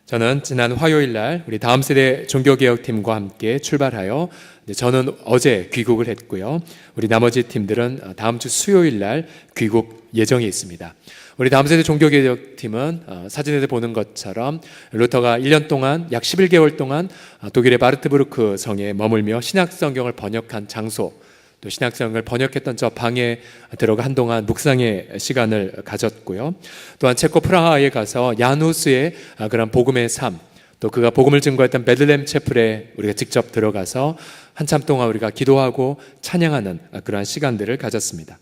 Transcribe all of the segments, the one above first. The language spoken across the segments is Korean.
저는 지난 화요일 날 우리 다음 세대 종교개혁팀과 함께 출발하여 저는 어제 귀국을 했고요. 우리 나머지 팀들은 다음 주 수요일 날 귀국 예정이 있습니다. 우리 다음 세대 종교개혁팀은 사진에서 보는 것처럼 루터가 1년 동안 약 11개월 동안 독일의 바르트부르크 성에 머물며 신약성경을 번역한 장소, 또 신약성경을 번역했던 저 방에 들어가 한동안 묵상의 시간을 가졌고요. 또한 체코 프라하에 가서 야누스의 그런 복음의 삶, 또 그가 복음을 증거했던 베들레헴 채플에 우리가 직접 들어가서 한참 동안 우리가 기도하고 찬양하는 그러한 시간들을 가졌습니다.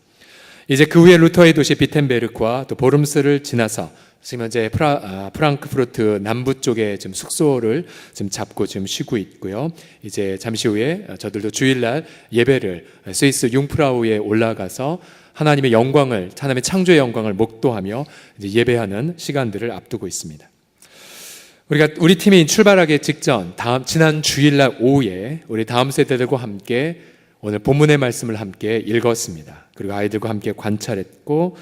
이제 그 후에 루터의 도시 비텐베르크와 또 보름스를 지나서 지금 현재 프랑크푸르트 남부 쪽에 지금 숙소를 지금 잡고 지금 쉬고 있고요. 이제 잠시 후에 저들도 주일날 예배를 스위스 융프라우에 올라가서 하나님의 영광을, 하나님의 창조의 영광을 목도하며 이제 예배하는 시간들을 앞두고 있습니다. 우리 팀이 출발하기 직전 지난 주일날 오후에 우리 다음 세대들과 함께 오늘 본문의 말씀을 함께 읽었습니다. 그리고 아이들과 함께 관찰했고,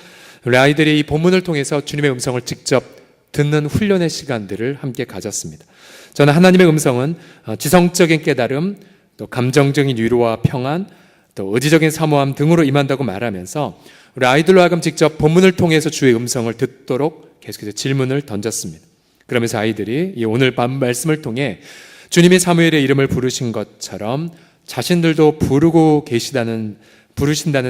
우리 아이들이 이 본문을 통해서 주님의 음성을 직접 듣는 훈련의 시간들을 함께 가졌습니다. 저는 하나님의 음성은 지성적인 깨달음, 또 감정적인 위로와 평안, 또 의지적인 사모함 등으로 임한다고 말하면서 우리 아이들로 하여금 직접 본문을 통해서 주의 음성을 듣도록 계속해서 질문을 던졌습니다. 그러면서 아이들이 이 오늘 밤 말씀을 통해 주님이 사무엘의 이름을 부르신 것처럼 자신들도 부르신다는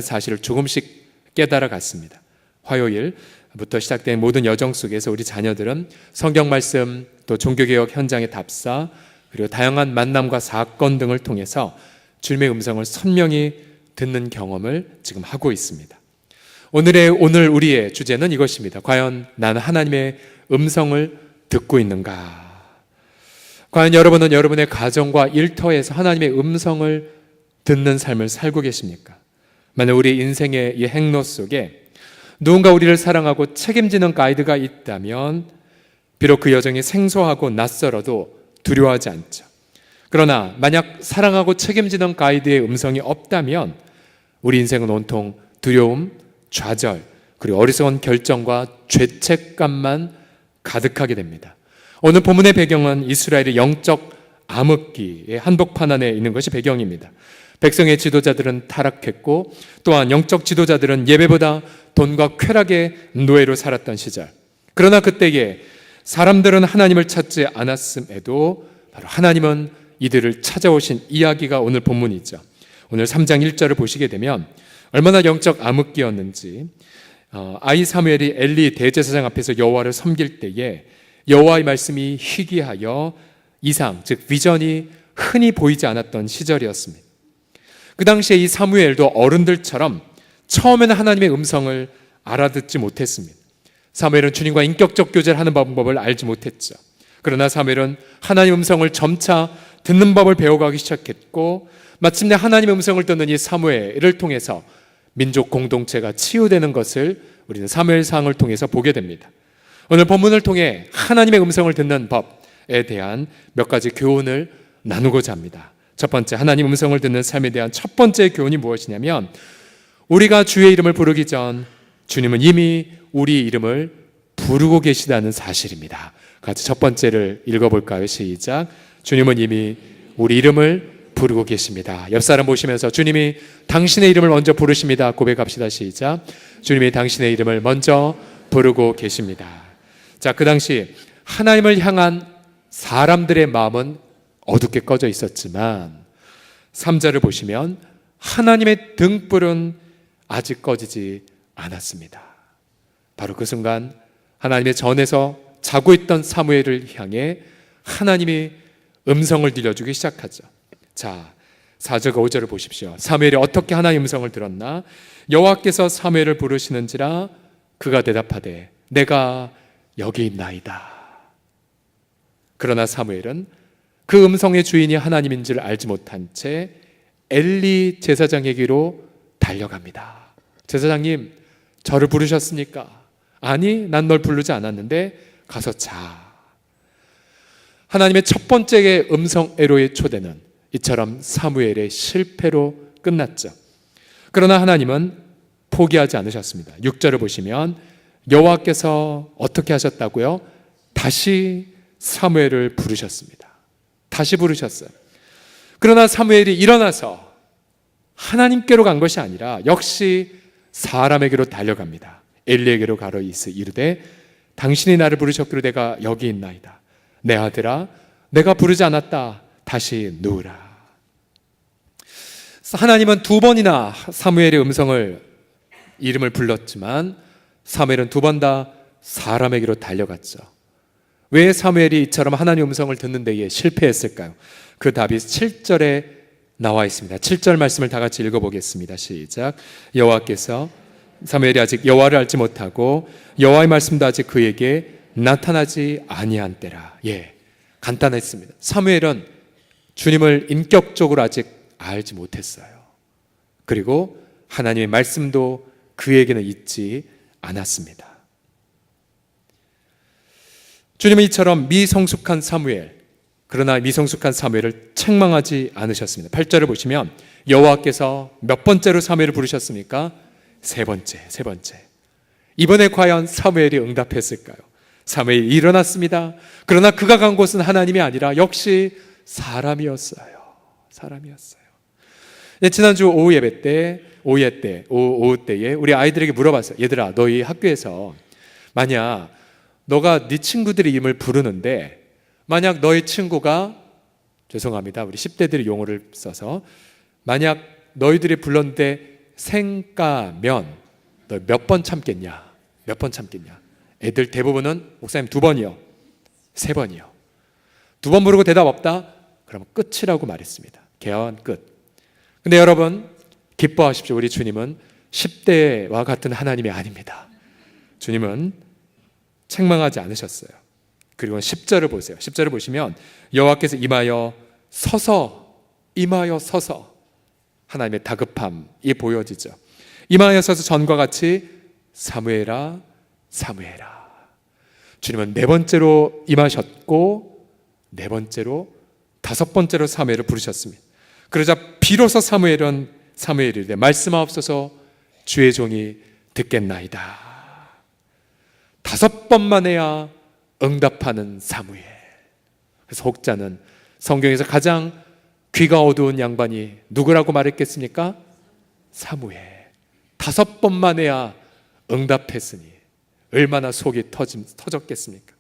사실을 조금씩 깨달아 갔습니다. 화요일부터 시작된 모든 여정 속에서 우리 자녀들은 성경 말씀, 또 종교개혁 현장의 답사, 그리고 다양한 만남과 사건 등을 통해서 주님의 음성을 선명히 듣는 경험을 지금 하고 있습니다. 오늘 우리의 주제는 이것입니다. 과연 나는 하나님의 음성을 듣고 있는가? 과연 여러분은 여러분의 가정과 일터에서 하나님의 음성을 듣는 삶을 살고 계십니까? 만약 우리 인생의 이 행로 속에 누군가 우리를 사랑하고 책임지는 가이드가 있다면 비록 그 여정이 생소하고 낯설어도 두려워하지 않죠. 그러나 만약 사랑하고 책임지는 가이드의 음성이 없다면 우리 인생은 온통 두려움, 좌절, 그리고 어리석은 결정과 죄책감만 가득하게 됩니다. 오늘 본문의 배경은 이스라엘의 영적 암흑기의 한복판 안에 있는 것이 배경입니다. 백성의 지도자들은 타락했고, 또한 영적 지도자들은 예배보다 돈과 쾌락의 노예로 살았던 시절. 그러나 그때에 사람들은 하나님을 찾지 않았음에도 바로 하나님은 이들을 찾아오신 이야기가 오늘 본문이죠. 오늘 3장 1절을 보시게 되면 얼마나 영적 암흑기였는지, 아이 사무엘이 엘리 대제사장 앞에서 여호와를 섬길 때에 여호와의 말씀이 희귀하여 이상, 즉 비전이 흔히 보이지 않았던 시절이었습니다. 그 당시에 이 사무엘도 어른들처럼 처음에는 하나님의 음성을 알아듣지 못했습니다. 사무엘은 주님과 인격적 교제를 하는 방법을 알지 못했죠. 그러나 사무엘은 하나님의 음성을 점차 듣는 법을 배워가기 시작했고, 마침내 하나님의 음성을 듣는 이 사무엘을 통해서 민족 공동체가 치유되는 것을 우리는 사무엘상을 통해서 보게 됩니다. 오늘 본문을 통해 하나님의 음성을 듣는 법에 대한 몇 가지 교훈을 나누고자 합니다. 첫 번째, 하나님 음성을 듣는 삶에 대한 첫 번째 교훈이 무엇이냐면, 우리가 주의 이름을 부르기 전 주님은 이미 우리 이름을 부르고 계시다는 사실입니다. 같이 첫 번째를 읽어볼까요? 시작. 주님은 이미 우리 이름을 부르고 계십니다. 옆 사람 보시면서 주님이 당신의 이름을 먼저 부르십니다. 고백합시다. 시작. 주님이 당신의 이름을 먼저 부르고 계십니다. 자, 그 당시 하나님을 향한 사람들의 마음은 어둡게 꺼져 있었지만 3절을 보시면 하나님의 등불은 아직 꺼지지 않았습니다. 바로 그 순간 하나님의 전에서 자고 있던 사무엘을 향해 하나님이 음성을 들려주기 시작하죠. 자, 4절과 5절을 보십시오. 사무엘이 어떻게 하나님의 음성을 들었나? 여호와께서 사무엘을 부르시는지라 그가 대답하되 내가 여기 있나이다. 그러나 사무엘은 그 음성의 주인이 하나님인지를 알지 못한 채 엘리 제사장에게로 달려갑니다. 제사장님, 저를 부르셨습니까? 아니, 난 널 부르지 않았는데 가서 자. 하나님의 첫 번째 음성 애로의 초대는 이처럼 사무엘의 실패로 끝났죠. 그러나 하나님은 포기하지 않으셨습니다. 6절을 보시면 여호와께서 어떻게 하셨다고요? 다시 사무엘을 부르셨습니다. 다시 부르셨어요. 그러나 사무엘이 일어나서 하나님께로 간 것이 아니라 역시 사람에게로 달려갑니다. 엘리에게로 가러 이르되 당신이 나를 부르셨기로 내가 여기 있나이다. 내 아들아, 내가 부르지 않았다. 다시 누우라. 하나님은 두 번이나 사무엘의 이름을 불렀지만 사무엘은 두 번 다 사람에게로 달려갔죠. 왜 사무엘이 이처럼 하나님의 음성을 듣는 데에 실패했을까요? 그 답이 7절에 나와 있습니다. 7절 말씀을 다 같이 읽어보겠습니다. 시작. 여호와께서 사무엘이 아직 여호와를 알지 못하고 여호와의 말씀도 아직 그에게 나타나지 아니한 때라. 간단했습니다. 사무엘은 주님을 인격적으로 아직 알지 못했어요. 그리고 하나님의 말씀도 그에게는 있지 않았습니다. 주님은 이처럼 미성숙한 사무엘, 그러나 미성숙한 사무엘을 책망하지 않으셨습니다. 8절을 보시면 여호와께서 몇 번째로 사무엘을 부르셨습니까? 세 번째. 이번에 과연 사무엘이 응답했을까요? 사무엘이 일어났습니다. 그러나 그가 간 곳은 하나님이 아니라 역시 사람이었어요. 지난주 오후 때에 우리 아이들에게 물어봤어요. 얘들아, 너희 학교에서 만약 너가 네 친구들의 이름을 부르는데 만약 너희 친구가, 죄송합니다, 우리 10대들의 용어를 써서, 만약 너희들이 불렀는데 생까면 너 몇 번 참겠냐? 애들 대부분은 목사님 2번이요, 3번이요. 2번 부르고 대답 없다? 그러면 끝이라고 말했습니다. 개헌 끝. 근데 여러분 기뻐하십시오. 우리 주님은 10대와 같은 하나님이 아닙니다. 주님은 책망하지 않으셨어요. 그리고 10절을 보세요. 10절을 보시면 여호와께서 임하여 서서 하나님의 다급함이 보여지죠. 임하여 서서 전과 같이 사무엘아. 주님은 4번째로 임하셨고 4번째로 5번째로 사무엘을 부르셨습니다. 그러자 비로소 사무엘이 이르되 말씀하옵소서 주의 종이 듣겠나이다. 5번만에야 응답하는 사무엘. 그래서 혹자는 성경에서 가장 귀가 어두운 양반이 누구라고 말했겠습니까? 사무엘. 5번만에야 응답했으니 얼마나 속이 터졌겠습니까?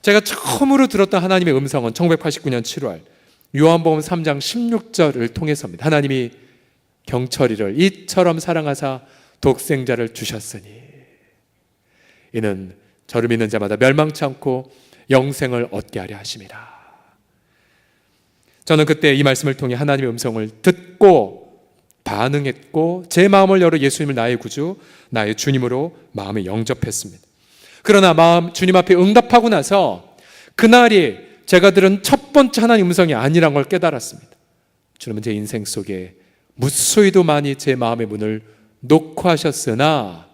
제가 처음으로 들었던 하나님의 음성은 1989년 7월 요한복음 3장 16절을 통해서입니다. 하나님이 경철이를 이처럼 사랑하사 독생자를 주셨으니 이는 저를 믿는 자마다 멸망치 않고 영생을 얻게 하려 하심이라. 저는 그때 이 말씀을 통해 하나님의 음성을 듣고 반응했고 제 마음을 열어 예수님을 나의 구주, 나의 주님으로 마음에 영접했습니다. 그러나 주님 앞에 응답하고 나서 그날이 제가 들은 첫 번째 하나님 음성이 아니란 걸 깨달았습니다. 주님은 제 인생 속에 무수히도 많이 제 마음의 문을 놓고 하셨으나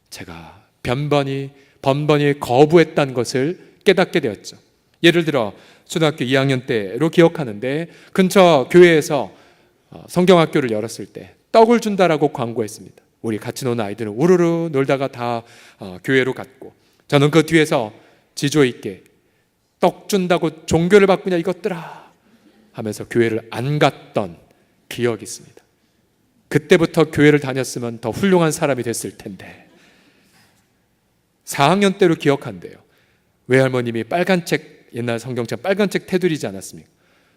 제가 번번이 거부했다는 것을 깨닫게 되었죠. 예를 들어 초등학교 2학년 때로 기억하는데 근처 교회에서 성경학교를 열었을 때 떡을 준다라고 광고했습니다. 우리 같이 노는 아이들은 우르르 놀다가 다 교회로 갔고 저는 그 뒤에서 지조 있게 떡 준다고 종교를 바꾸냐 이것들아 하면서 교회를 안 갔던 기억이 있습니다. 그때부터 교회를 다녔으면 더 훌륭한 사람이 됐을 텐데 4학년 때로 기억한대요. 외할머님이 빨간 책, 옛날 성경책 빨간 책 테두리지 않았습니까?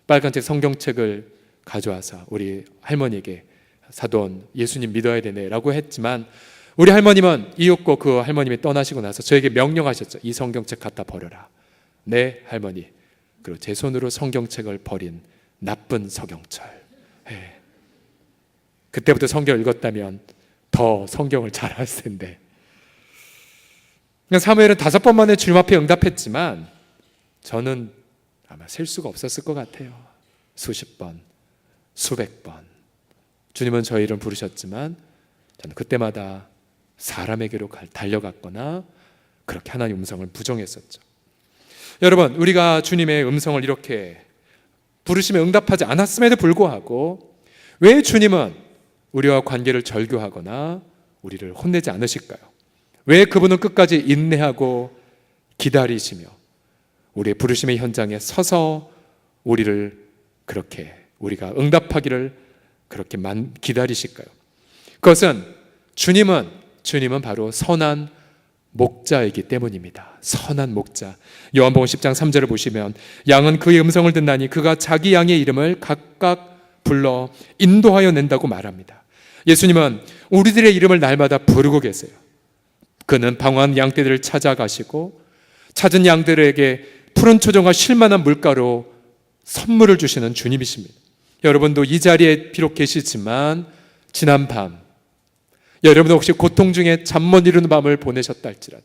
빨간 책 성경책을 가져와서 우리 할머니에게 사돈 예수님 믿어야 되네 라고 했지만 우리 할머님은 이윽고 그 할머님이 떠나시고 나서 저에게 명령하셨죠. 이 성경책 갖다 버려라. 네 할머니. 그리고 제 손으로 성경책을 버린 나쁜 서경철. 그때부터 성경을 읽었다면 더 성경을 잘 알 텐데. 사무엘은 5번 만에 주님 앞에 응답했지만 저는 아마 셀 수가 없었을 것 같아요. 수십 번, 수백 번. 주님은 저희 이름 부르셨지만 저는 그때마다 사람에게로 달려갔거나 그렇게 하나님 음성을 부정했었죠. 여러분, 우리가 주님의 음성을 이렇게 부르심에 응답하지 않았음에도 불구하고 왜 주님은 우리와 관계를 절교하거나 우리를 혼내지 않으실까요? 왜 그분은 끝까지 인내하고 기다리시며 우리의 부르심의 현장에 서서 우리를 그렇게 우리가 응답하기를 그렇게 기다리실까요? 그것은 주님은 바로 선한 목자이기 때문입니다. 선한 목자. 요한복음 10장 3절을 보시면 양은 그의 음성을 듣나니 그가 자기 양의 이름을 각각 불러 인도하여 낸다고 말합니다. 예수님은 우리들의 이름을 날마다 부르고 계세요. 그는 방황한 양떼들을 찾아가시고 찾은 양들에게 푸른 초종과 쉴만한 물가로 선물을 주시는 주님이십니다. 여러분도 이 자리에 비록 계시지만 지난 밤 여러분 혹시 고통 중에 잠 못 이루는 밤을 보내셨다 할지라도,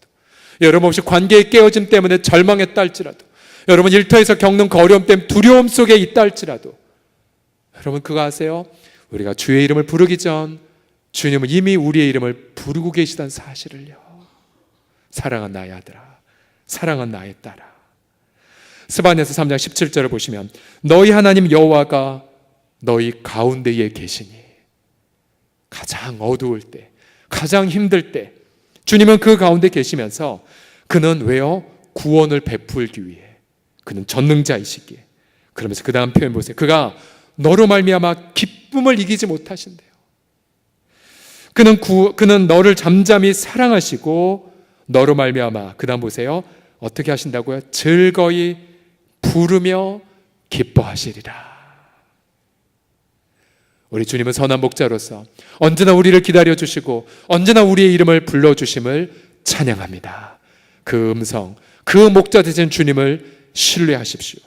여러분 혹시 관계의 깨어짐 때문에 절망했다 할지라도, 여러분 일터에서 겪는 그 어려움 때문에 두려움 속에 있다 할지라도, 여러분 그거 아세요? 우리가 주의 이름을 부르기 전 주님은 이미 우리의 이름을 부르고 계시다는 사실을요. 사랑한 나의 아들아, 사랑한 나의 딸아. 스바냐서 3장 17절을 보시면 너희 하나님 여호와가 너희 가운데에 계시니, 가장 어두울 때, 가장 힘들 때 주님은 그 가운데 계시면서 그는 왜요? 구원을 베풀기 위해 그는 전능자이시기에. 그러면서 그 다음 표현 보세요. 그가 너로 말미암아 기쁨을 이기지 못하신대요. 그는 너를 잠잠히 사랑하시고 너로 말미암아 그 다음 보세요. 어떻게 하신다고요? 즐거이 부르며 기뻐하시리라. 우리 주님은 선한 목자로서 언제나 우리를 기다려주시고 언제나 우리의 이름을 불러주심을 찬양합니다. 그 음성, 그 목자 되신 주님을 신뢰하십시오.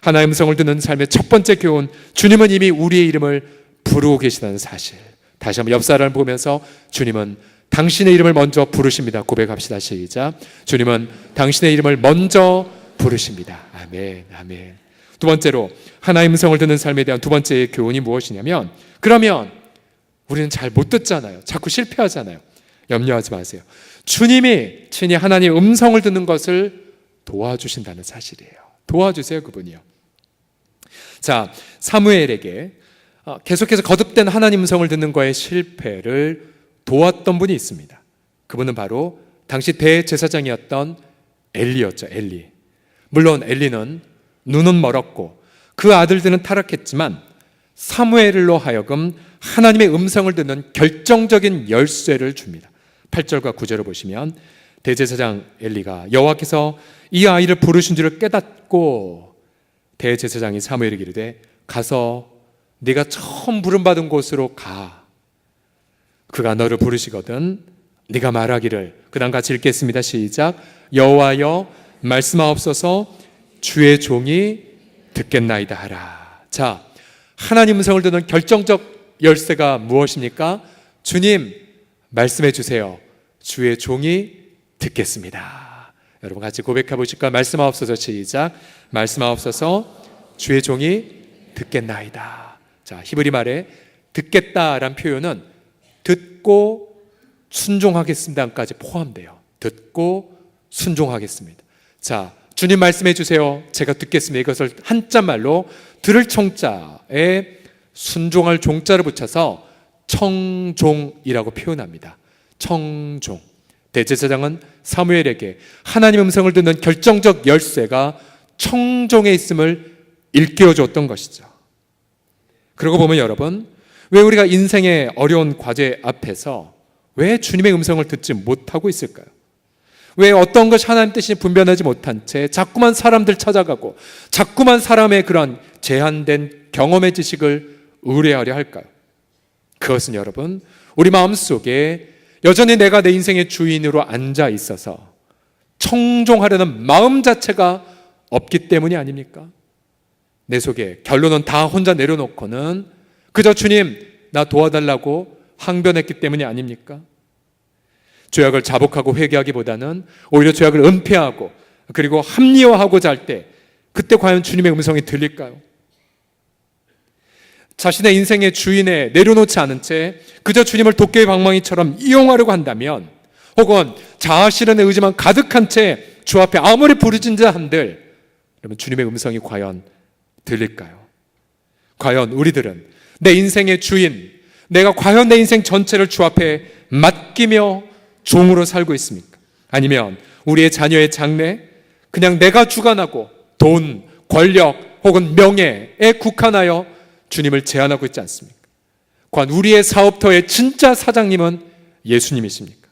하나의 음성을 듣는 삶의 첫 번째 교훈, 주님은 이미 우리의 이름을 부르고 계시다는 사실. 다시 한번 옆 사람을 보면서 주님은 당신의 이름을 먼저 부르십니다. 고백합시다. 시작. 주님은 당신의 이름을 먼저 부르십니다. 아멘, 아멘. 두 번째로 하나의 음성을 듣는 삶에 대한 두 번째 교훈이 무엇이냐면, 그러면 우리는 잘 못 듣잖아요. 자꾸 실패하잖아요. 염려하지 마세요. 주님이 친히 하나님의 음성을 듣는 것을 도와주신다는 사실이에요. 도와주세요, 그분이요. 자, 사무엘에게 계속해서 거듭된 하나님 음성을 듣는 거에 실패를 도왔던 분이 있습니다. 그분은 바로 당시 대제사장이었던 엘리였죠. 엘리. 물론 엘리는 눈은 멀었고 그 아들들은 타락했지만 사무엘로 하여금 하나님의 음성을 듣는 결정적인 열쇠를 줍니다. 8절과 9절을 보시면 대제사장 엘리가 여호와께서 이 아이를 부르신 줄을 깨닫고 대제사장이 사무엘에게 이르되 가서 네가 처음 부름받은 곳으로 가. 그가 너를 부르시거든 네가 말하기를, 그 다음 같이 읽겠습니다. 시작. 여호와여 말씀하옵소서 주의 종이 듣겠나이다 하라. 자, 하나님 음성을 듣는 결정적 열쇠가 무엇입니까? 주님 말씀해 주세요. 주의 종이 듣겠습니다. 여러분 같이 고백해 보실까요? 말씀하옵소서. 시작. 말씀하옵소서 주의 종이 듣겠나이다. 자, 히브리 말에 듣겠다라는 표현은 듣고 순종하겠습니다까지 포함돼요. 듣고 순종하겠습니다. 자, 주님 말씀해 주세요. 제가 듣겠습니다. 이것을 한자말로 들을 청자에 순종할 종자를 붙여서 청종이라고 표현합니다. 청종. 대제사장은 사무엘에게 하나님의 음성을 듣는 결정적 열쇠가 청종에 있음을 일깨워 줬던 것이죠. 그러고 보면 여러분, 왜 우리가 인생의 어려운 과제 앞에서 왜 주님의 음성을 듣지 못하고 있을까요? 왜 어떤 것이 하나님 뜻인지 분별하지 못한 채 자꾸만 사람들 찾아가고 자꾸만 사람의 그런 제한된 경험의 지식을 의뢰하려 할까요? 그것은 여러분, 우리 마음속에 여전히 내가 내 인생의 주인으로 앉아 있어서 청종하려는 마음 자체가 없기 때문이 아닙니까? 내 속에 결론은 다 혼자 내려놓고는 그저 주님 나 도와달라고 항변했기 때문이 아닙니까? 죄악을 자복하고 회개하기보다는 오히려 죄악을 은폐하고 그리고 합리화하고자 할 때 그때 과연 주님의 음성이 들릴까요? 자신의 인생의 주인에 내려놓지 않은 채 그저 주님을 도깨비 방망이처럼 이용하려고 한다면, 혹은 자아 실현의 의지만 가득한 채 주 앞에 아무리 부르짖는다 한들 그러면 주님의 음성이 과연 들릴까요? 과연 우리들은 내 인생의 주인, 내가 과연 내 인생 전체를 주 앞에 맡기며 종으로 살고 있습니까? 아니면 우리의 자녀의 장래, 그냥 내가 주관하고 돈, 권력 혹은 명예에 국한하여 주님을 제한하고 있지 않습니까? 과연 우리의 사업터의 진짜 사장님은 예수님이십니까?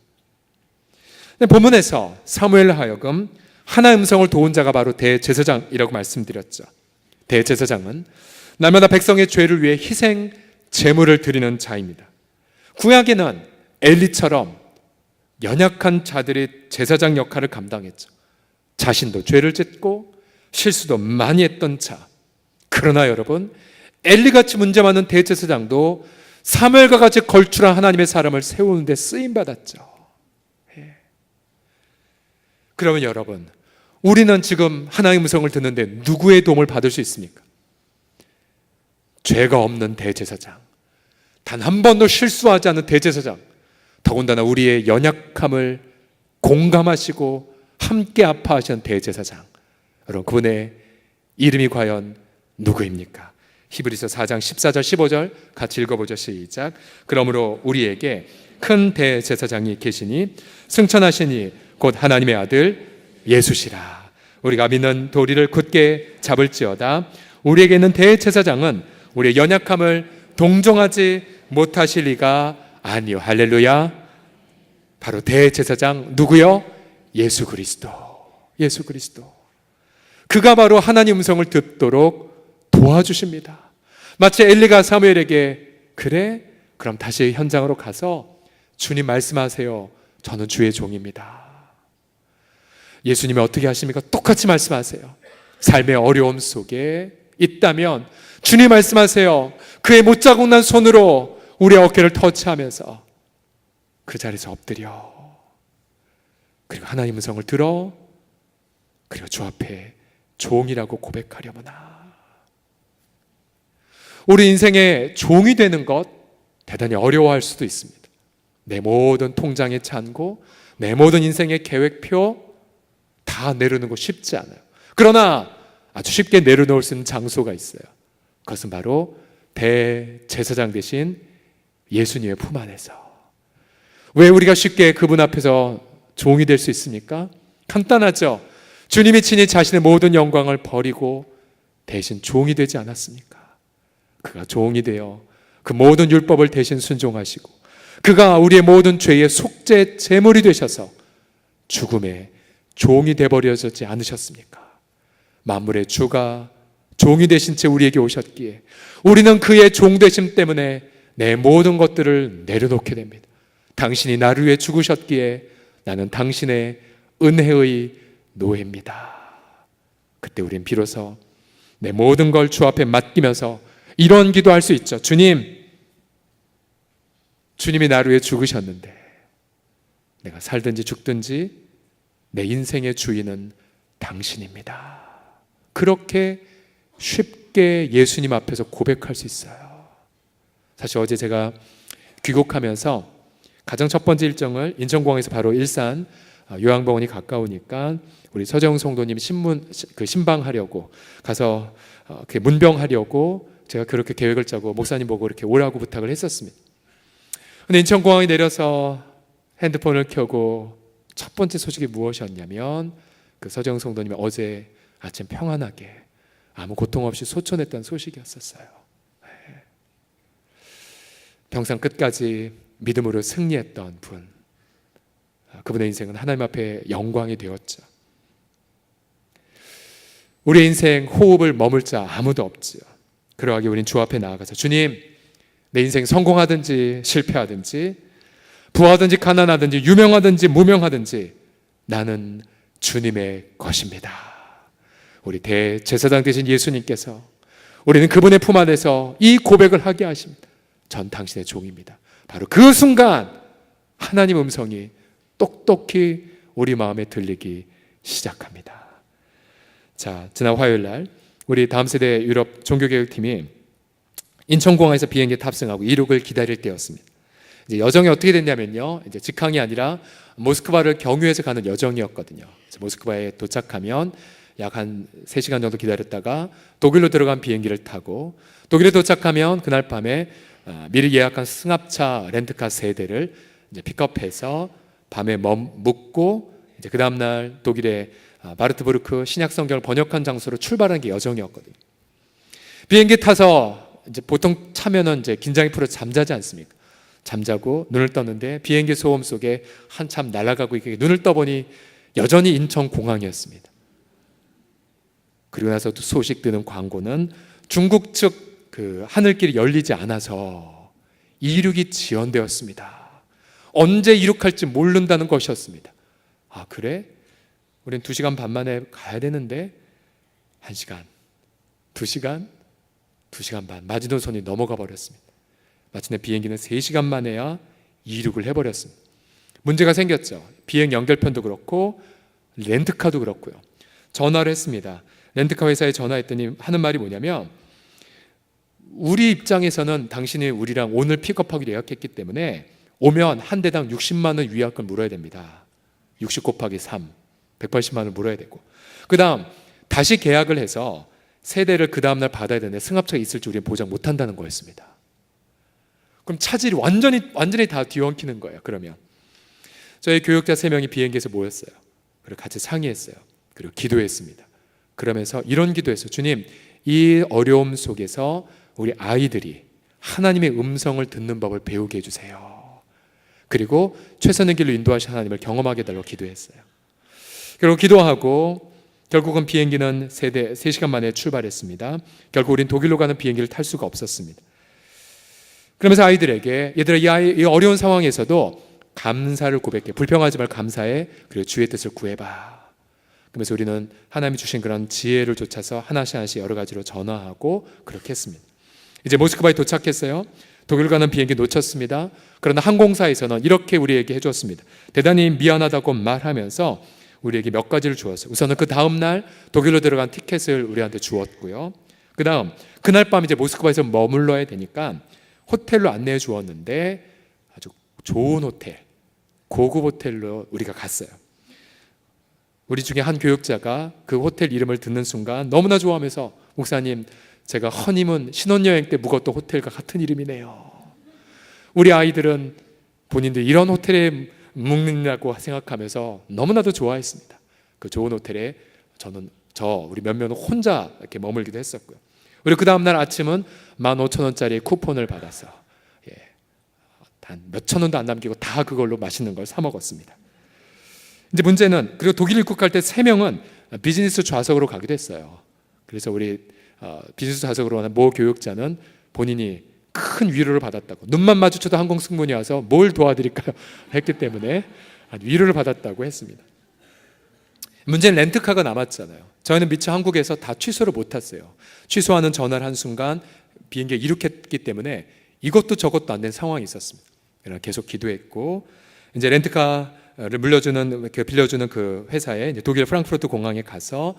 본문에서 사무엘로 하여금 하나의 음성을 도운 자가 바로 대제사장이라고 말씀드렸죠. 대제사장은 날마다 백성의 죄를 위해 희생 제물을 드리는 자입니다. 구약에는 엘리처럼 연약한 자들이 제사장 역할을 감당했죠. 자신도 죄를 짓고 실수도 많이 했던 자. 그러나 여러분, 엘리같이 문제 많은 대제사장도 사무엘과 같이 걸출한 하나님의 사람을 세우는 데 쓰임받았죠. 그러면 여러분, 우리는 지금 하나님의 음성을 듣는데 누구의 도움을 받을 수 있습니까? 죄가 없는 대제사장, 단 한 번도 실수하지 않는 대제사장, 더군다나 우리의 연약함을 공감하시고 함께 아파하시는 대제사장, 여러분 그분의 이름이 과연 누구입니까? 히브리서 4장 14절 15절 같이 읽어보죠. 시작. 그러므로 우리에게 큰 대제사장이 계시니 승천하시니 곧 하나님의 아들 예수시라. 우리가 믿는 도리를 굳게 잡을지어다. 우리에게는 대제사장은 우리의 연약함을 동정하지 못하실 리가 아니요. 할렐루야. 바로 대제사장 누구요? 예수 그리스도. 예수 그리스도. 그가 바로 하나님 음성을 듣도록 도와주십니다. 마치 엘리가 사무엘에게 그래? 그럼 다시 현장으로 가서 주님 말씀하세요. 저는 주의 종입니다. 예수님이 어떻게 하십니까? 똑같이 말씀하세요. 삶의 어려움 속에 있다면 주님 말씀하세요. 그의 못자국 난 손으로 우리의 어깨를 터치하면서 그 자리에서 엎드려, 그리고 하나님 음성을 들어, 그리고 주 앞에 종이라고 고백하려무나. 우리 인생의 종이 되는 것 대단히 어려워할 수도 있습니다. 내 모든 통장의 잔고, 내 모든 인생의 계획표 다 내려놓는 거 쉽지 않아요. 그러나 아주 쉽게 내려놓을 수 있는 장소가 있어요. 그것은 바로 대제사장 되신 예수님의 품 안에서. 왜 우리가 쉽게 그분 앞에서 종이 될 수 있습니까? 간단하죠. 주님이 친히 자신의 모든 영광을 버리고 대신 종이 되지 않았습니까? 그가 종이 되어 그 모든 율법을 대신 순종하시고, 그가 우리의 모든 죄의 속죄 제물이 되셔서 죽음의 종이 되어버려지지 않으셨습니까? 만물의 주가 종이 되신 채 우리에게 오셨기에 우리는 그의 종 되심 때문에 내 모든 것들을 내려놓게 됩니다. 당신이 나를 위해 죽으셨기에 나는 당신의 은혜의 노예입니다. 그때 우린 비로소 내 모든 걸 주 앞에 맡기면서 이런 기도할 수 있죠. 주님이 나를 위해 죽으셨는데 내가 살든지 죽든지 내 인생의 주인은 당신입니다. 그렇게 쉽게 예수님 앞에서 고백할 수 있어요. 사실 어제 제가 귀국하면서 가장 첫 번째 일정을 인천공항에서 바로 일산 요양병원이 가까우니까 우리 서재영 성도님 신방하려고 가서 문병하려고 제가 그렇게 계획을 짜고 목사님 보고 이렇게 오라고 부탁을 했었습니다. 근데 인천공항에 내려서 핸드폰을 켜고 첫 번째 소식이 무엇이었냐면 그 서재영 성도님이 어제 아침 평안하게 아무 고통 없이 소천했다는 소식이었었어요. 평생 끝까지 믿음으로 승리했던 분, 그분의 인생은 하나님 앞에 영광이 되었죠. 우리의 인생 호흡을 머물 자 아무도 없지요. 그러하기 우린 주 앞에 나아가서 주님, 내 인생 성공하든지 실패하든지 부하든지 가난하든지 유명하든지 무명하든지 나는 주님의 것입니다. 우리 대제사장 되신 예수님께서 우리는 그분의 품 안에서 이 고백을 하게 하십니다. 전 당신의 종입니다. 바로 그 순간 하나님 음성이 똑똑히 우리 마음에 들리기 시작합니다. 자, 지난 화요일 날 우리 다음 세대 유럽 종교개혁팀이 인천공항에서 비행기에 탑승하고 이륙을 기다릴 때였습니다. 이제 여정이 어떻게 됐냐면요, 이제 직항이 아니라 모스크바를 경유해서 가는 여정이었거든요. 모스크바에 도착하면 약 한 3시간 정도 기다렸다가 독일로 들어간 비행기를 타고 독일에 도착하면 그날 밤에 미리 예약한 승합차 렌트카 3대를 이제 픽업해서 밤에 묵고 이제 그 다음 날 독일에 바르트부르크 신약 성경을 번역한 장소로 출발하는 게 여정이었거든요. 비행기 타서 이제 보통 차면은 이제 긴장이 풀어 잠자지 않습니까? 잠자고 눈을 떴는데 비행기 소음 속에 한참 날아가고 있게 눈을 떠보니 여전히 인천공항이었습니다. 그리고 나서 또 소식 드는 광고는 중국 측 그 하늘길이 열리지 않아서 이륙이 지연되었습니다. 언제 이륙할지 모른다는 것이었습니다. 아, 그래? 우린 2시간 반 만에 가야 되는데 1시간, 2시간, 2시간 반 마지노선이 넘어가 버렸습니다. 마침내 비행기는 3시간 만에야 이륙을 해버렸습니다. 문제가 생겼죠. 비행 연결편도 그렇고 렌트카도 그렇고요. 전화를 했습니다. 렌트카 회사에 전화했더니 하는 말이 뭐냐면, 우리 입장에서는 당신이 우리랑 오늘 픽업하기로 예약했기 때문에 오면 한 대당 60만 원 위약금 물어야 됩니다. 60 곱하기 3, 180만 원을 물어야 되고, 그 다음 다시 계약을 해서 세 대를 그 다음날 받아야 되는데 승합차가 있을지 우리는 보장 못한다는 거였습니다. 그럼 차질이 완전히 다 뒤엉키는 거예요. 그러면 저희 교육자 3명이 비행기에서 모였어요. 그리고 같이 상의했어요. 그리고 기도했습니다. 그러면서 이런 기도했어요. 주님, 이 어려움 속에서 우리 아이들이 하나님의 음성을 듣는 법을 배우게 해주세요. 그리고 최선의 길로 인도하신 하나님을 경험하게 해달라고 기도했어요. 그리고 기도하고 결국은 비행기는 3시간 만에 출발했습니다. 결국 우린 독일로 가는 비행기를 탈 수가 없었습니다. 그러면서 아이들에게, 얘들아, 이 어려운 상황에서도 감사를 고백해. 불평하지 말고 감사해. 그리고 주의 뜻을 구해봐. 그러면서 우리는 하나님이 주신 그런 지혜를 쫓아서 하나씩 여러 가지로 전화하고 그렇게 했습니다. 이제 모스크바에 도착했어요. 독일 가는 비행기 놓쳤습니다. 그러나 항공사에서는 이렇게 우리에게 해줬습니다. 대단히 미안하다고 말하면서 우리에게 몇 가지를 주었어요. 우선은 그 다음날 독일로 들어간 티켓을 우리한테 주었고요. 그 다음 그날 밤 이제 모스크바에서 머물러야 되니까 호텔로 안내해 주었는데 아주 좋은 호텔, 고급 호텔로 우리가 갔어요. 우리 중에 한 교육자가 그 호텔 이름을 듣는 순간 너무나 좋아하면서, 목사님, 제가 허니문 신혼여행 때 묵었던 호텔과 같은 이름이네요. 우리 아이들은 본인들 이런 호텔에 묵는다고 생각하면서 너무나도 좋아했습니다. 그 좋은 호텔에 우리 몇 명은 혼자 이렇게 머물기도 했었고요. 우리 그 다음날 아침은 15,000원짜리 쿠폰을 받아서 단 몇천 원도 안 남기고 다 그걸로 맛있는 걸 사 먹었습니다. 이제 문제는, 그리고 독일 입국할 때 3명은 비즈니스 좌석으로 가기도 했어요. 그래서 우리 비즈니스 좌석으로 가는 모 교육자는 본인이 큰 위로를 받았다고, 눈만 마주쳐도 항공 승무원이 와서 뭘 도와드릴까요? 했기 때문에 위로를 받았다고 했습니다. 문제는 렌트카가 남았잖아요. 저희는 미처 한국에서 다 취소를 못했어요. 취소하는 전화를 한 순간 비행기에 이륙했기 때문에 이것도 저것도 안 된 상황이 있었습니다. 계속 기도했고, 이제 렌트카를 빌려주는 그 회사에, 이제 독일 프랑크푸르트 공항에 가서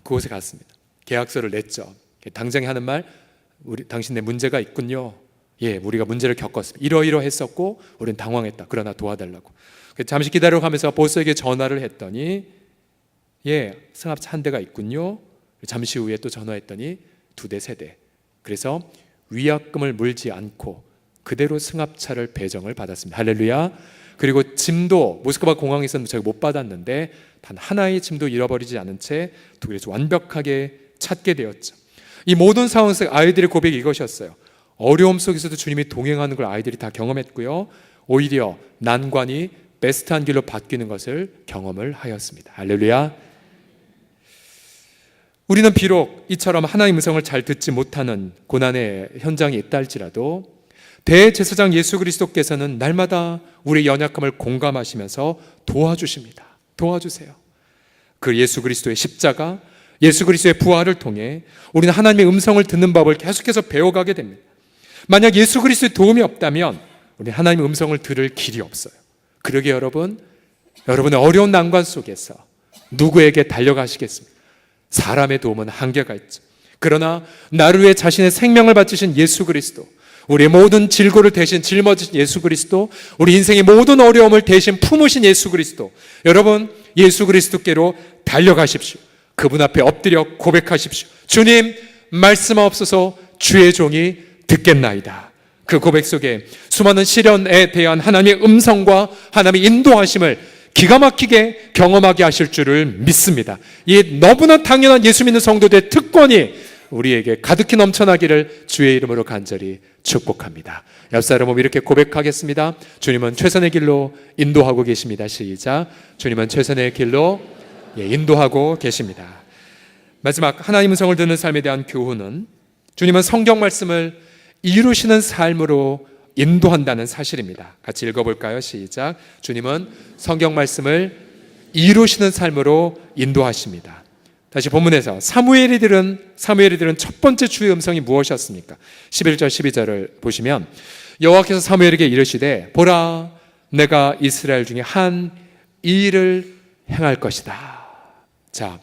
그곳에 갔습니다. 계약서를 냈죠. 당장에 하는 말, 당신네 문제가 있군요. 예, 우리가 문제를 겪었습니다. 이러이러했었고 우리는 당황했다. 그러나 도와달라고. 잠시 기다려가면서 보스에게 전화를 했더니, 예, 승합차 한 대가 있군요. 잠시 후에 또 전화했더니 2대, 3대. 그래서 위약금을 물지 않고 그대로 승합차를 배정을 받았습니다. 할렐루야. 그리고 짐도 모스크바 공항에서는 저희가 못 받았는데 단 하나의 짐도 잃어버리지 않은 채 독일에서 완벽하게 찾게 되었죠. 이 모든 상황 속 아이들의 고백이 이것이었어요. 어려움 속에서도 주님이 동행하는 걸 아이들이 다 경험했고요. 오히려 난관이 베스트한 길로 바뀌는 것을 경험을 하였습니다. 할렐루야. 우리는 비록 이처럼 하나님의 음성을 잘 듣지 못하는 고난의 현장에 있다 할지라도 대제사장 예수 그리스도께서는 날마다 우리의 연약함을 공감하시면서 도와주십니다. 도와주세요. 그 예수 그리스도의 십자가, 예수 그리스도의 부활을 통해 우리는 하나님의 음성을 듣는 법을 계속해서 배워가게 됩니다. 만약 예수 그리스도의 도움이 없다면 우리는 하나님의 음성을 들을 길이 없어요. 그러게 여러분의 어려운 난관 속에서 누구에게 달려가시겠습니까? 사람의 도움은 한계가 있죠. 그러나 나를 위해 자신의 생명을 바치신 예수 그리스도, 우리의 모든 질고를 대신 짊어지신 예수 그리스도, 우리 인생의 모든 어려움을 대신 품으신 예수 그리스도, 여러분 예수 그리스도께로 달려가십시오. 그분 앞에 엎드려 고백하십시오. 주님, 말씀하옵소서, 주의 종이 듣겠나이다. 그 고백 속에 수많은 시련에 대한 하나님의 음성과 하나님의 인도하심을 기가 막히게 경험하게 하실 줄을 믿습니다. 이 너무나 당연한 예수 믿는 성도들의 특권이 우리에게 가득히 넘쳐나기를 주의 이름으로 간절히 축복합니다. 옆 사람 몸 이렇게 고백하겠습니다. 주님은 최선의 길로 인도하고 계십니다. 시작. 주님은 최선의 길로 인도하고 계십니다. 마지막 하나님 음성을 듣는 삶에 대한 교훈은 주님은 성경 말씀을 이루시는 삶으로 인도한다는 사실입니다. 같이 읽어볼까요? 시작. 주님은 성경 말씀을 이루시는 삶으로 인도하십니다. 다시 본문에서 사무엘이 들은 첫 번째 주의 음성이 무엇이었습니까? 11절 12절을 보시면 여호와께서 사무엘에게 이르시되 보라 내가 이스라엘 중에 한 일을 행할 것이다. 자,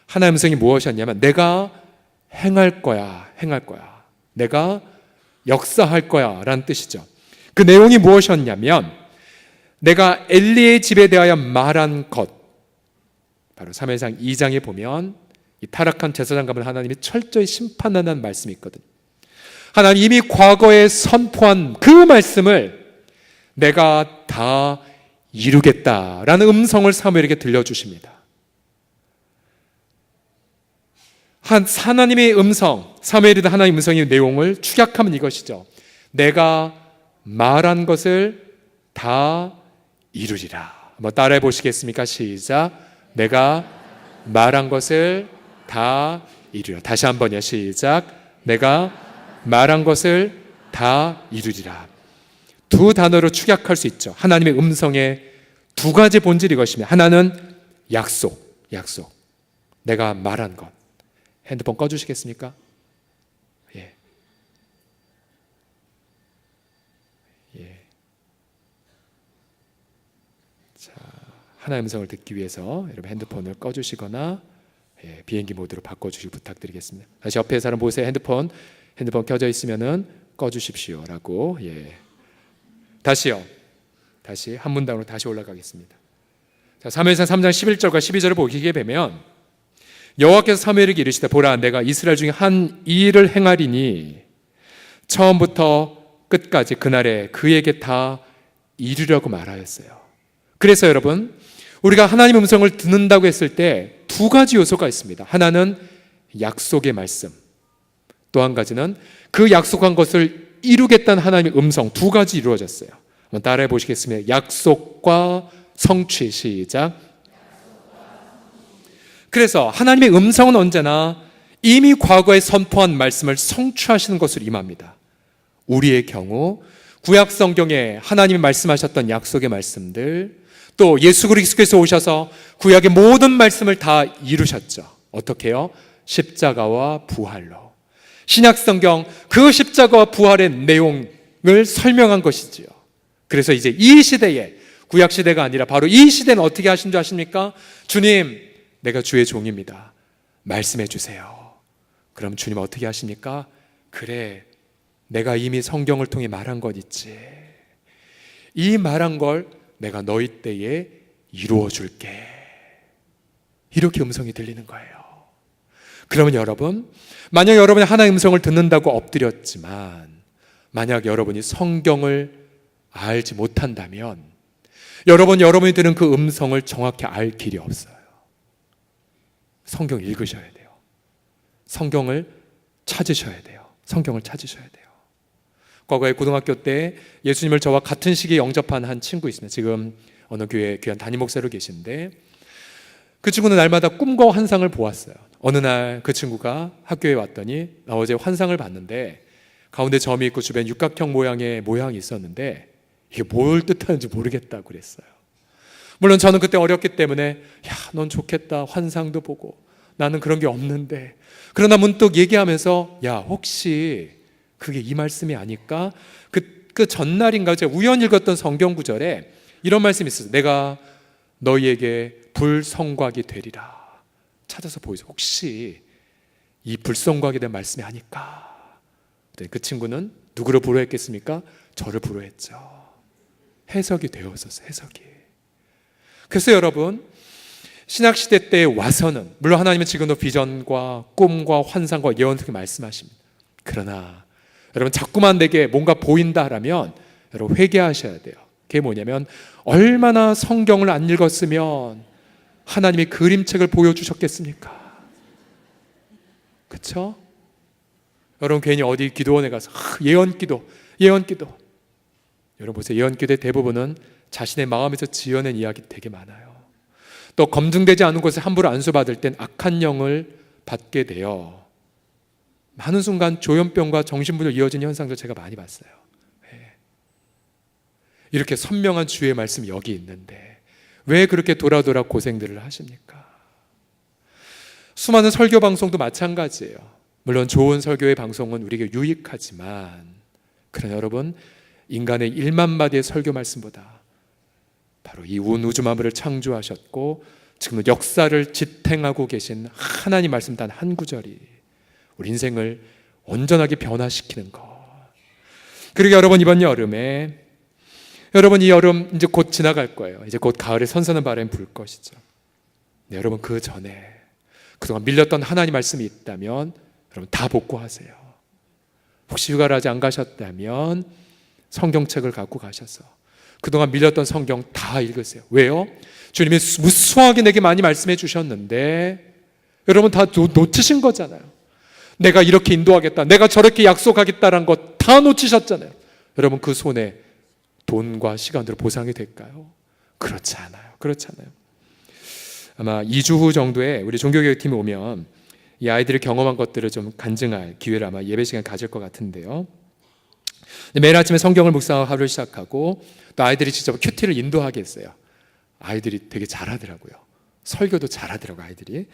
하나님의 음성이 무엇이었냐면 내가 행할 거야. 내가 역사할 거야 라는 뜻이죠. 그 내용이 무엇이었냐면 내가 엘리의 집에 대하여 말한 것, 바로 사무엘상 2장에 보면 이 타락한 제사장 가문 하나님이 철저히 심판한다는 말씀이 있거든요. 하나님 이미 과거에 선포한 그 말씀을 내가 다 이루겠다라는 음성을 사무엘에게 들려주십니다. 하나님의 음성, 사무엘이든 하나님의 음성의 내용을 축약하면 이것이죠. 내가 말한 것을 다 이루리라. 한번 따라해 보시겠습니까? 시작. 내가 말한 것을 다 이루리라. 다시 한번요. 시작. 내가 말한 것을 다 이루리라. 두 단어로 축약할 수 있죠. 하나님의 음성의 두 가지 본질이 이것입니다. 하나는 약속. 내가 말한 것. 핸드폰 꺼주시겠습니까? 예. 자, 하나님의 음성을 듣기 위해서 여러분 핸드폰을 꺼주시거나 비행기 모드로 바꿔주시기 부탁드리겠습니다. 다시 옆에 사람 보세요. 핸드폰 켜져 있으면은 꺼주십시오라고. 다시요. 다시 한 문단으로 다시 올라가겠습니다. 자, 사무엘상 3장 11절과 12절을 보시게 되면 여호와께서 사무엘에게 이르시되 보라 내가 이스라엘 중에 한 일을 행하리니 처음부터 끝까지 그날에 그에게 다 이루려고 말하였어요. 그래서 여러분 우리가 하나님의 음성을 듣는다고 했을 때 두 가지 요소가 있습니다. 하나는 약속의 말씀, 또 한 가지는 그 약속한 것을 이루겠다는 하나님의 음성. 두 가지 이루어졌어요. 한번 따라해 보시겠습니다. 약속과 성취. 시작. 그래서 하나님의 음성은 언제나 이미 과거에 선포한 말씀을 성취하시는 것으로 임합니다. 우리의 경우 구약 성경에 하나님이 말씀하셨던 약속의 말씀들, 또 예수 그리스도께서 오셔서 구약의 모든 말씀을 다 이루셨죠. 어떻게요? 십자가와 부활로. 신약 성경 그 십자가와 부활의 내용을 설명한 것이지요. 그래서 이제 이 시대에, 구약 시대가 아니라 바로 이 시대는 어떻게 하신 줄 아십니까? 주님, 내가 주의 종입니다. 말씀해 주세요. 그럼 주님 어떻게 하십니까? 그래, 내가 이미 성경을 통해 말한 것 있지. 이 말한 걸 내가 너희 때에 이루어 줄게. 이렇게 음성이 들리는 거예요. 그러면 여러분, 만약 여러분이 하나님의 음성을 듣는다고 엎드렸지만 만약 여러분이 성경을 알지 못한다면 여러분이 들은 그 음성을 정확히 알 길이 없어요. 성경 읽으셔야 돼요. 성경을 찾으셔야 돼요. 과거에 고등학교 때 예수님을 저와 같은 시기에 영접한 한 친구 있습니다. 지금 어느 교회 귀한 담임 목사로 계신데 그 친구는 날마다 꿈과 환상을 보았어요. 어느 날 그 친구가 학교에 왔더니 나 어제 환상을 봤는데 가운데 점이 있고 주변 육각형 모양의 모양이 있었는데 이게 뭘 뜻하는지 모르겠다고 그랬어요. 물론 저는 그때 어렸기 때문에 야, 넌 좋겠다. 환상도 보고 나는 그런 게 없는데. 그러나 문득 얘기하면서 야, 혹시 그게 이 말씀이 아닐까? 그 전날인가 제가 우연히 읽었던 성경 구절에 이런 말씀이 있어요. 내가 너희에게 불성곽이 되리라. 찾아서 보이세요. 혹시 이 불성곽에 대한 말씀이 아닐까? 그 친구는 누구를 불허했겠습니까? 저를 불허했죠. 해석이 되었었어요. 해석이. 그래서 여러분, 신약시대 때에 와서는 물론 하나님은 지금도 비전과 꿈과 환상과 예언 통해 말씀하십니다. 그러나 여러분 자꾸만 내게 뭔가 보인다 하면 여러분 회개하셔야 돼요. 그게 뭐냐면 얼마나 성경을 안 읽었으면 하나님이 그림책을 보여주셨겠습니까? 그렇죠? 여러분 괜히 어디 기도원에 가서 예언기도 여러분 보세요. 예언기도의 대부분은 자신의 마음에서 지어낸 이야기 되게 많아요. 또 검증되지 않은 곳에 함부로 안수받을 땐 악한 영을 받게 돼요. 많은 순간 조현병과 정신분열 이어진 현상들 제가 많이 봤어요. 이렇게 선명한 주의 말씀이 여기 있는데 왜 그렇게 돌아 고생들을 하십니까? 수많은 설교 방송도 마찬가지예요. 물론 좋은 설교의 방송은 우리에게 유익하지만 그러나 여러분 인간의 1만 마디의 설교 말씀보다 바로 이 온 우주 만물을 창조하셨고 지금 역사를 지탱하고 계신 하나님 말씀 단 한 구절이 우리 인생을 온전하게 변화시키는 것. 그리고 여러분 이번 여름에 여러분 이 여름 이제 곧 지나갈 거예요. 이제 곧 가을에 선선한 바람이 불 것이죠. 네, 여러분 그 전에 그동안 밀렸던 하나님 말씀이 있다면 여러분 다 복구하세요. 혹시 휴가를 아직 안 가셨다면 성경책을 갖고 가셔서 그동안 밀렸던 성경 다 읽으세요. 왜요? 주님이 무수하게 내게 많이 말씀해 주셨는데 여러분 다 놓치신 거잖아요. 내가 이렇게 인도하겠다, 내가 저렇게 약속하겠다라는 것 다 놓치셨잖아요. 여러분 그 손에 돈과 시간으로 보상이 될까요? 그렇지 않아요. 아마 2주 후 정도에 우리 종교교육팀이 오면 이 아이들이 경험한 것들을 좀 간증할 기회를 아마 예배 시간 가질 것 같은데요. 매일 아침에 성경을 묵상하고 하루를 시작하고 또 아이들이 직접 큐티를 인도하게 했어요. 아이들이 되게 잘하더라고요. 설교도 잘하더라고요. 아이들이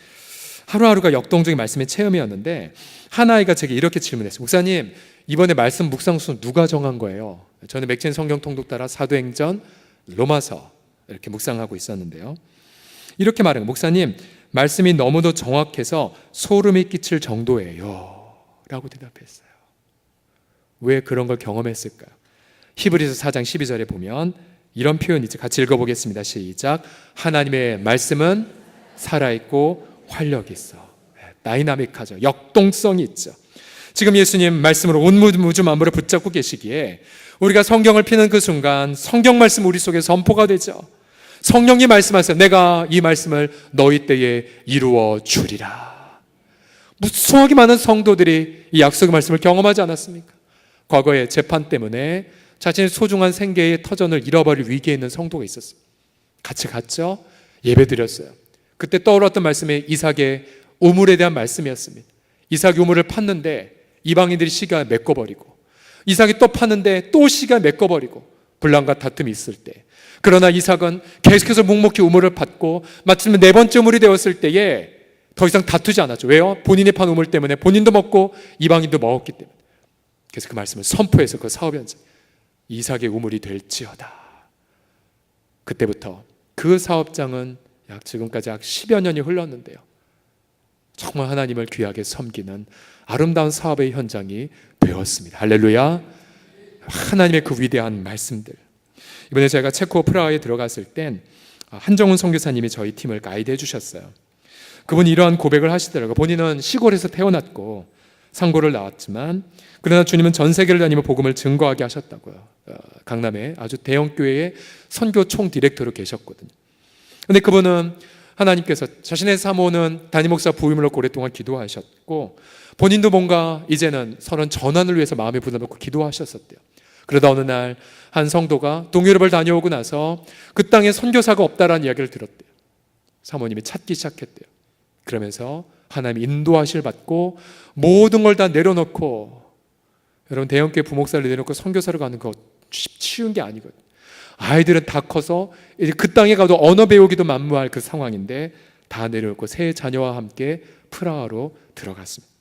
하루하루가 역동적인 말씀의 체험이었는데 한 아이가 제게 이렇게 질문했어요. 목사님 이번에 말씀 묵상수 누가 정한 거예요? 저는 맥진 성경 통독 따라 사도행전, 로마서 이렇게 묵상하고 있었는데요. 이렇게 말해요. 목사님 말씀이 너무도 정확해서 소름이 끼칠 정도예요 라고 대답했어요. 왜 그런 걸 경험했을까요? 히브리서 4장 12절에 보면 이런 표현이 있죠. 같이 읽어보겠습니다. 시작. 하나님의 말씀은 살아있고 활력이 있어. 다이나믹하죠. 역동성이 있죠. 지금 예수님 말씀으로 온 우주 만물을 붙잡고 계시기에 우리가 성경을 피는 그 순간 성경 말씀 우리 속에 선포가 되죠. 성령이 말씀하세요. 내가 이 말씀을 너희 때에 이루어 주리라. 무수하게 많은 성도들이 이 약속의 말씀을 경험하지 않았습니까? 과거에 재판 때문에 자신의 소중한 생계의 터전을 잃어버릴 위기에 있는 성도가 있었어요. 같이 갔죠? 예배 드렸어요. 그때 떠올랐던 말씀이 이삭의 우물에 대한 말씀이었습니다. 이삭이 우물을 팠는데 이방인들이 시기가 메꿔버리고 이삭이 또 팠는데 또 시기가 메꿔버리고 분란과 다툼이 있을 때 그러나 이삭은 계속해서 묵묵히 우물을 팠고 마침내 네 번째 우물이 되었을 때에 더 이상 다투지 않았죠. 왜요? 본인이 판 우물 때문에 본인도 먹고 이방인도 먹었기 때문에. 그래서 그 말씀을 선포해서 그 사업 현장 이삭의 우물이 될지어다. 그때부터 그 사업장은 지금까지 약 10여 년이 흘렀는데요. 정말 하나님을 귀하게 섬기는 아름다운 사업의 현장이 되었습니다. 할렐루야. 하나님의 그 위대한 말씀들. 이번에 제가 체코 프라하에 들어갔을 땐 한정훈 선교사님이 저희 팀을 가이드해 주셨어요. 그분이 이러한 고백을 하시더라고요. 본인은 시골에서 태어났고 상고를 나왔지만 그러나 주님은 전 세계를 다니며 복음을 증거하게 하셨다고요. 강남에 아주 대형 교회의 선교 총 디렉터로 계셨거든요. 근데 그분은 하나님께서 자신의 사모는 담임 목사 부임을 놓고 오랫동안 기도하셨고 본인도 뭔가 이제는 선한 전환을 위해서 마음에 부담 놓고 기도하셨었대요. 그러다 어느 날 한 성도가 동유럽을 다녀오고 나서 그 땅에 선교사가 없다라는 이야기를 들었대요. 사모님이 찾기 시작했대요. 그러면서 하나님 인도하실 받고 모든 걸 다 내려놓고 여러분 대형교회 부목사를 내려놓고 선교사로 가는 거 쉬운 게 아니거든요. 아이들은 다 커서 이제 그 땅에 가도 언어 배우기도 만무할 그 상황인데 다 내려놓고 세 자녀와 함께 프라하로 들어갔습니다.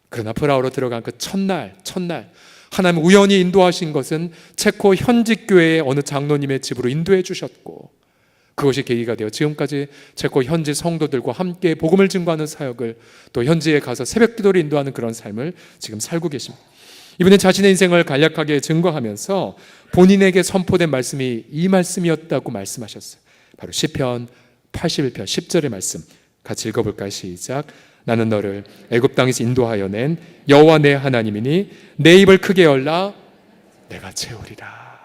그러나 프라하로 들어간 그 첫날 하나님 우연히 인도하신 것은 체코 현직 교회의 어느 장로님의 집으로 인도해 주셨고 그것이 계기가 되어 지금까지 체코 현지 성도들과 함께 복음을 증거하는 사역을 또 현지에 가서 새벽 기도를 인도하는 그런 삶을 지금 살고 계십니다. 이분은 자신의 인생을 간략하게 증거하면서 본인에게 선포된 말씀이 이 말씀이었다고 말씀하셨어요. 바로 시편 81편 10절의 말씀 같이 읽어볼까요? 시작. 나는 너를 애굽 땅에서 인도하여 낸 여호와 내 하나님이니 내 입을 크게 열라 내가 채우리라.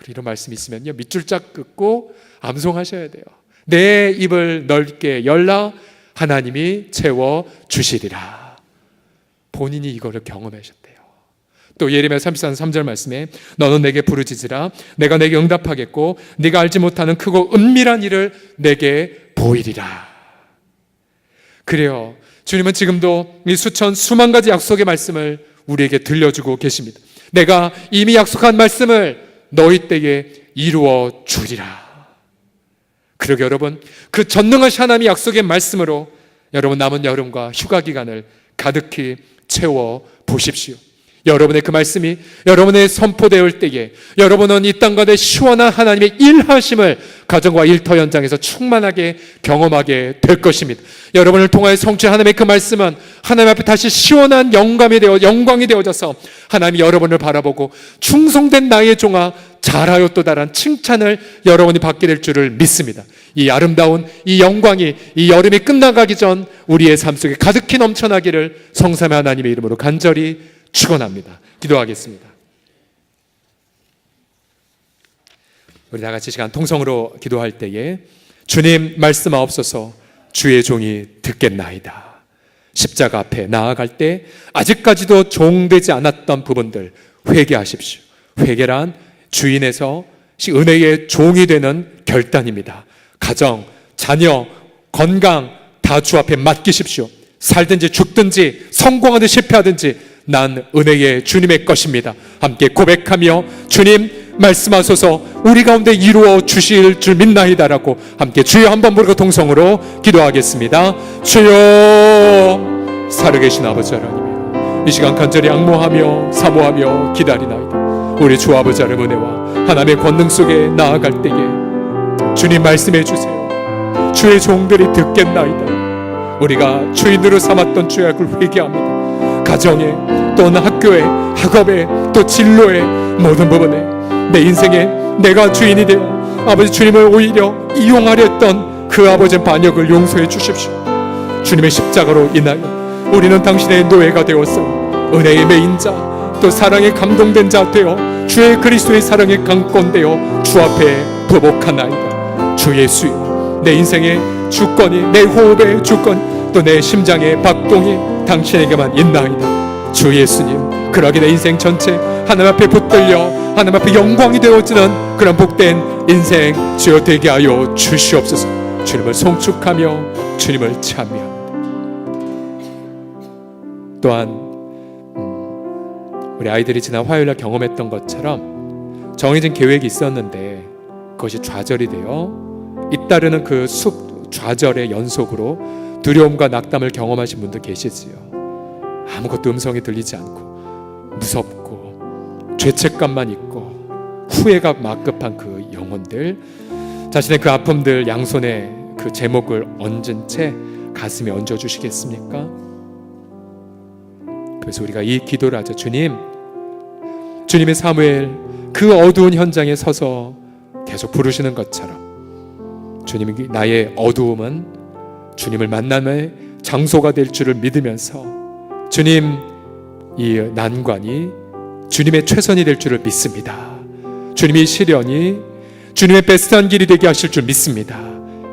이런 말씀이 있으면요, 밑줄 쫙 긋고 암송하셔야 돼요. 내 입을 넓게 열라 하나님이 채워 주시리라. 본인이 이거를 경험하셨대요. 또 예레미야 33장 3절 말씀에 너는 내게 부르짖으라 내가 내게 응답하겠고 네가 알지 못하는 크고 은밀한 일을 내게 보이리라. 그래요, 주님은 지금도 이 수만 가지 약속의 말씀을 우리에게 들려주고 계십니다. 내가 이미 약속한 말씀을 너희 때에 이루어 주리라. 그러게 여러분, 그 전능하신 하나님의 약속의 말씀으로 여러분 남은 여름과 휴가 기간을 가득히 채워 보십시오. 여러분의 그 말씀이 여러분의 선포되을 때에 여러분은 이 땅 가운데 시원한 하나님의 일하심을 가정과 일터 현장에서 충만하게 경험하게 될 것입니다. 여러분을 통하여 성취한 하나님의 그 말씀은 하나님 앞에 다시 시원한 영광이 되어져서 하나님이 여러분을 바라보고 충성된 나의 종아 잘하였도다라는 칭찬을 여러분이 받게 될 줄을 믿습니다. 이 아름다운 이 영광이 이 여름이 끝나가기 전 우리의 삶 속에 가득히 넘쳐나기를 성삼위 하나님의 이름으로 간절히 축원합니다. 기도하겠습니다. 우리 다 같이 시간 통성으로 기도할 때에 주님 말씀하옵소서 주의 종이 듣겠나이다. 십자가 앞에 나아갈 때 아직까지도 종되지 않았던 부분들 회개하십시오. 회개란 주인에서 은혜의 종이 되는 결단입니다. 가정, 자녀, 건강 다 주 앞에 맡기십시오. 살든지 죽든지 성공하든지 실패하든지 난 은혜의 주님의 것입니다. 함께 고백하며 주님 말씀하소서 우리 가운데 이루어 주실 줄 믿나이다라고 함께 주여 한번 부르고 동성으로 기도하겠습니다. 주여, 살아계신 아버지 하나님, 이 시간 간절히 앙모하며 사모하며 기다리나이다. 우리 주 아버지 하나님의 은혜와 하나님의 권능 속에 나아갈 때에 주님 말씀해 주세요. 주의 종들이 듣겠나이다. 우리가 주인으로 삼았던 죄악을 회개합니다. 가정에 또는 학교에 학업에 또 진로에 모든 부분에 내 인생에 내가 주인이 되어 아버지 주님을 오히려 이용하려 했던 그 아버지의 반역을 용서해 주십시오. 주님의 십자가로 인하여 우리는 당신의 노예가 되었어 은혜의 매인자 또 사랑에 감동된 자 되어 주의 그리스도의 사랑에 강권되어 주 앞에 부복하나이다. 주 예수여, 내 인생의 주권이 내 호흡의 주권 또 내 심장의 박동이 당신에게만 있나이다. 주 예수님, 그러하게 내 인생 전체 하나님 앞에 붙들려 하나님 앞에 영광이 되어지는 그런 복된 인생 주여 되게 하여 주시옵소서. 주님을 송축하며 주님을 찬미합니다. 또한 우리 아이들이 지난 화요일날 경험했던 것처럼 정해진 계획이 있었는데 그것이 좌절이 되어 잇따르는 그 좌절의 연속으로 두려움과 낙담을 경험하신 분도 계시지요. 아무것도 음성이 들리지 않고 무섭고 죄책감만 있고 후회가 막급한 그 영혼들, 자신의 그 아픔들 양손에 그 제목을 얹은 채 가슴에 얹어주시겠습니까? 그래서 우리가 이 기도를 하죠. 주님의 사무엘 그 어두운 현장에 서서 계속 부르시는 것처럼 주님이 나의 어두움은 주님을 만남의 장소가 될 줄을 믿으면서 주님 이 난관이 주님의 최선이 될 줄을 믿습니다. 주님의 시련이 주님의 베스트한 길이 되게 하실 줄 믿습니다.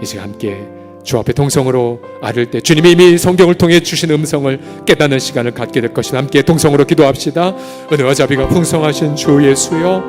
이제 함께 주 앞에 동성으로 아를 때 주님이 이미 성경을 통해 주신 음성을 깨닫는 시간을 갖게 될 것이다. 함께 동성으로 기도합시다. 은혜와 자비가 풍성하신 주 예수여,